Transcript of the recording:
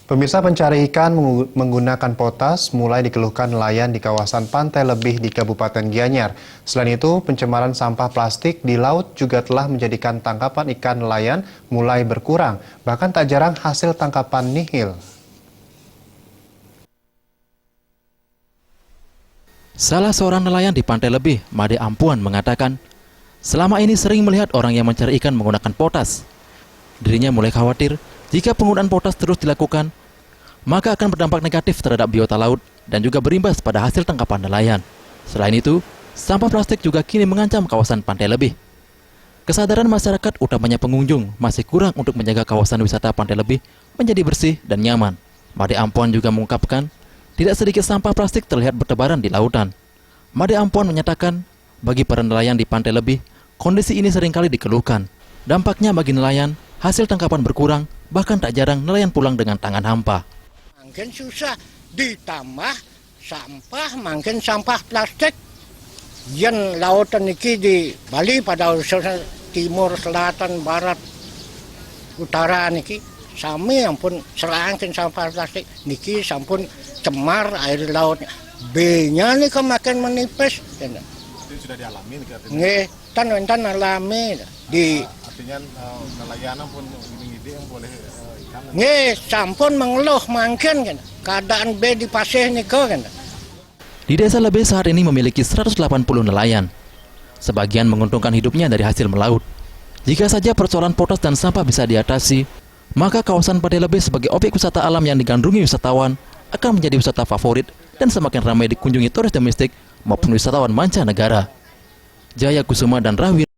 Pemirsa, pencari ikan menggunakan potas mulai dikeluhkan nelayan di kawasan Pantai Lebih di Kabupaten Gianyar. Selain itu, pencemaran sampah plastik di laut juga telah menjadikan tangkapan ikan nelayan mulai berkurang. Bahkan tak jarang hasil tangkapan nihil. Salah seorang nelayan di Pantai Lebih, Made Ampuan, mengatakan, selama ini sering melihat orang yang mencari ikan menggunakan potas. Dirinya mulai khawatir jika penggunaan potas terus dilakukan, maka akan berdampak negatif terhadap biota laut dan juga berimbas pada hasil tangkapan nelayan. Selain itu, sampah plastik juga kini mengancam kawasan Pantai Lebih. Kesadaran masyarakat, utamanya pengunjung, masih kurang untuk menjaga kawasan wisata Pantai Lebih menjadi bersih dan nyaman. Made Ampuan juga mengungkapkan, tidak sedikit sampah plastik terlihat bertebaran di lautan. Made Ampuan menyatakan, bagi para nelayan di Pantai Lebih, kondisi ini seringkali dikeluhkan. Dampaknya bagi nelayan, hasil tangkapan berkurang, bahkan tak jarang nelayan pulang dengan tangan hampa. Makin susah, ditambah sampah, makin sampah plastik. Yang lautan niki di Bali pada urusan timur, selatan, barat, utara niki, sami ampun serangkin sampah plastik niki sampun cemar air lautnya. B-nya nih makin menipis. Itu sudah dialami katanya. Nggih, tan alami di Artinya nelayan pun gini-gini yang boleh ikan. nggih, sampun mengeluh mangken kan. Keadaan B di pasir niku kan. Di Desa Lebih saat ini memiliki 180 nelayan. Sebagian menguntungkan hidupnya dari hasil melaut. Jika saja persoalan potas dan sampah bisa diatasi, maka kawasan Pantai Lebih sebagai objek wisata alam yang digandrungi wisatawan akan menjadi wisata favorit dan semakin ramai dikunjungi turis domestik maupun wisatawan mancanegara. Jaya Kusuma dan Rahwi